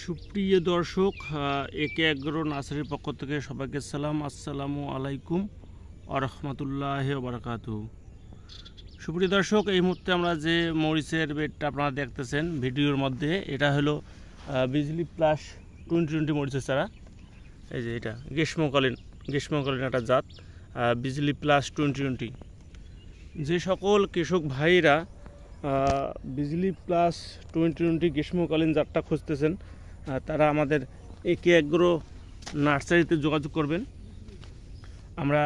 সুপ্রিয় দর্শক, একে এগ্রো নার্সারির পক্ষ থেকে সবাইকে সালাম। আসসালামু আলাইকুম ওয়া রাহমাতুল্লাহি ওয়া বারাকাতুহু। সুপ্রিয় দর্শক, এই মুহূর্তে আমরা যে মরিচের বেডটা আপনারা দেখতেছেন ভিডিওর মধ্যে, এটা হলো বিজলি প্লাস 2020 মরিচের চারা। এই যে এটা গ্রীষ্মকালীন একটা জাত বিজলি প্লাস 2020। যে সকল কৃষক ভাইরা বিজলি প্লাস 2020 গ্রীষ্মকালীন জাতটা খুঁজতেছেন, তারা আমাদের একে এগ্রো নার্সারিতে যোগাযোগ করবেন। আমরা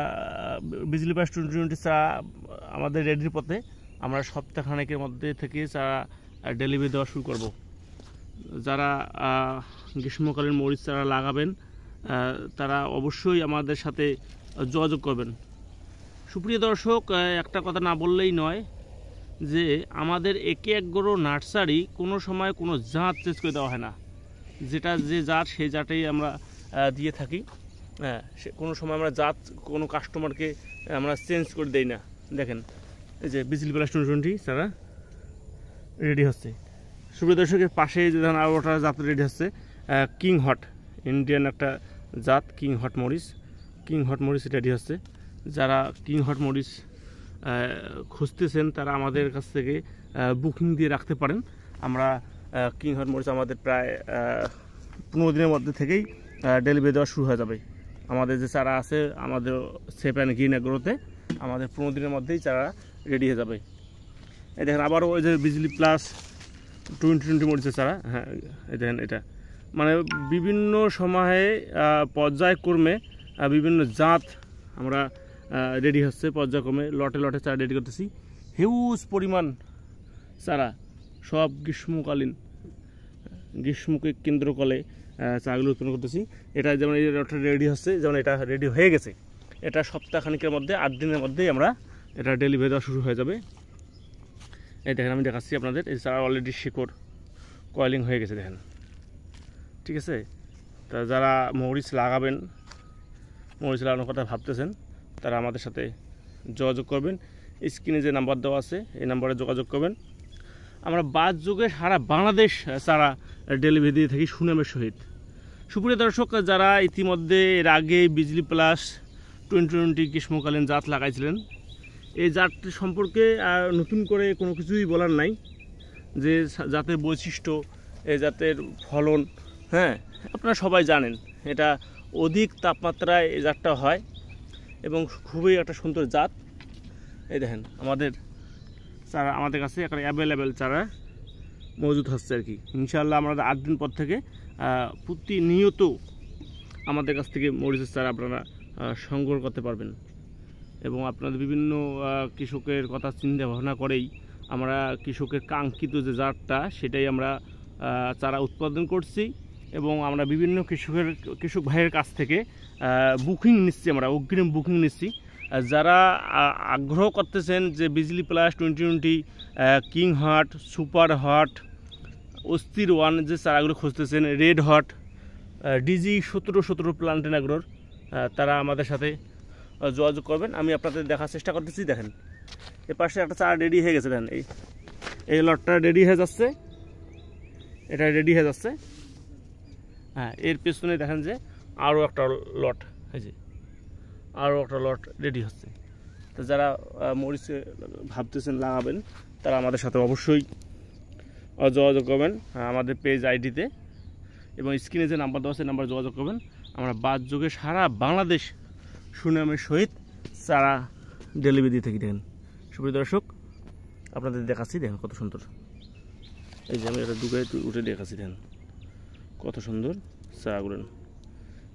বিজলি প্লাস 2020 চারা আমাদের রেডির পথে, আমরা সপ্তাহখানেকের মধ্যে থেকে চারা ডেলিভারি দেওয়া শুরু করব। যারা গ্রীষ্মকালীন মরিচ চারা লাগাবেন তারা অবশ্যই আমাদের সাথে যোগাযোগ করবেন। সুপ্রিয় দর্শক, একটা কথা না বললেই নয় যে আমাদের একে এগ্রো নার্সারি কোনো সময় কোনো জাত চেঞ্জ করে দেওয়া হয় না। যেটা যে জাত সেই জাতেই আমরা দিয়ে থাকি। কোনো সময় আমরা জাত কোনো কাস্টমারকে আমরা চেঞ্জ করে দেই না। দেখেন এই যে বিজলি প্লাস 2020 চারা রেডি হচ্ছে। সুপ্রিয় দর্শকের পাশে যে ধরুন আরও একটা জাত রেডি হচ্ছে, কিং হট ইন্ডিয়ান একটা জাত, কিং হট মরিচ রেডি হচ্ছে। যারা কিং হট মরিচ খুঁজতেছেন তারা আমাদের কাছ থেকে বুকিং দিয়ে রাখতে পারেন। আমরা কিং হট মরিচ আমাদের প্রায় 15 দিনের মধ্যে থেকেই ডেলিভারি দেওয়া শুরু হয়ে যাবে। আমাদের যে চারা আছে আমাদের সেপ অ্যান্ড গ্রিন এগ্রোতে, আমাদের 15 দিনের মধ্যেই চারা রেডি হয়ে যাবে। এই দেখেন আবারও ওই যে বিজলি প্লাস 2020 মরিচের চারা। হ্যাঁ, এই দেখেন এটা মানে বিভিন্ন সময়ে পর্যায়ক্রমে বিভিন্ন জাত আমরা রেডি হচ্ছে, পর্যায়ক্রমে লটে চারা রেডি করতেছি। হিউজ পরিমাণ চারা সব গ্রীষ্মকে কেন্দ্র করে চারাগুলো উৎপন্ন করতেছি। এটা যেমন এই লটটা রেডি হচ্ছে, যেমন এটা রেডি হয়ে গেছে, এটা সপ্তাহখানিকের মধ্যে 8 দিনের মধ্যেই আমরা এটা ডেলিভারি দেওয়া শুরু হয়ে যাবে। এই দেখেন আমি দেখাচ্ছি আপনাদের, এই চারা অলরেডি শিকড় কয়েলিং হয়ে গেছে দেখেন, ঠিক আছে। তা যারা মরিচ লাগানোর কথা ভাবতেছেন তারা আমাদের সাথে যোগাযোগ করবেন। স্ক্রিনে যে নাম্বার দেওয়া আছে এই নাম্বারে যোগাযোগ করবেন। আমরা বাদ যুগে সারা বাংলাদেশ চারা ডেলিভারি দিয়ে থাকি সুনামের সহিত। সুপ্রিয় দর্শক, যারা ইতিমধ্যে এর আগে বিজলি প্লাস 2020 গ্রীষ্মকালীন জাত লাগাইছিলেন, এই জাতটি সম্পর্কে নতুন করে কোনো কিছুই বলার নাই। যে জাতের বৈশিষ্ট্য, এই জাতের ফলন, হ্যাঁ আপনারা সবাই জানেন। এটা অধিক তাপমাত্রায় এই জাতটা হয় এবং খুবই একটা সুন্দর জাত। এই দেখেন আমাদের কাছে একটা অ্যাভেলেবেল চারা মজুদ হচ্ছে আর কি। ইনশাআল্লাহ আমরা 8 দিন পর থেকে প্রতিনিয়ত আমাদের কাছ থেকে মরিচের চারা আপনারা সংগ্রহ করতে পারবেন। এবং আপনাদের বিভিন্ন কৃষকের কথা চিন্তা ভাবনা করেই আমরা কৃষকের কাঙ্ক্ষিত যে জাতটা সেটাই আমরা চারা উৎপাদন করছি। এবং আমরা বিভিন্ন কৃষক ভাইয়ের কাছ থেকে বুকিং নিচ্ছি, আমরা অগ্রিম বুকিং নিচ্ছি। যারা আগ্রহ করতেছেন যে Bijli plus 2020 king hot, super hot, অস্থির ওয়ান যে চারাগুলো খুঁজতেছেন, রেড হট, ডিজি 17 প্লান্টেন এগ্রোর, তারা আমাদের সাথে যোগাযোগ করবেন। আমি আপনাদের দেখার চেষ্টা করতেছি। দেখেন এর পাশে একটা চারা রেডি হয়ে গেছে, দেখেন এই লটটা রেডি হয়ে যাচ্ছে, এটা রেডি হয়ে যাচ্ছে। হ্যাঁ, এর পেছনে দেখেন যে আরও একটা লট হয়েছে, আরও একটা লট রেডি হচ্ছে। তো যারা মরিচ ভাবতেছেন লাগাবেন তারা আমাদের সাথে অবশ্যই যোগাযোগ করবেন আমাদের পেজ আইডিতে, এবং স্ক্রিনে যে নাম্বার দেওয়া আছে নাম্বার যোগাযোগ করবেন। আমরা বাদ যুগে সারা বাংলাদেশ সুনামের সহিত চারা ডেলিভারি দিয়ে থাকি। দেখেন সুপ্রিয় দর্শক, আপনাদের দেখাচ্ছি, দেখেন কত সুন্দর। এই যে আমি এটা ডুবে উঠে দেখাচ্ছি, দেখেন কত সুন্দর চারাগুলো,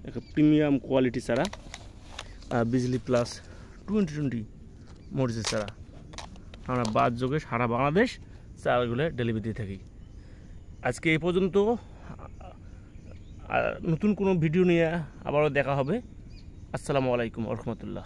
একটা প্রিমিয়াম কোয়ালিটি চারা বিজলি প্লাস 2020 মরিচের চারা। আমরা বাদ যুগে সারা বাংলাদেশ চারাগুলো ডেলিভারি দিয়ে থাকি। আজকে এই পর্যন্ত, নতুন কোনো ভিডিও নিয়ে আবারও দেখা হবে। আসসালামু আলাইকুম ওয়া রাহমাতুল্লাহ।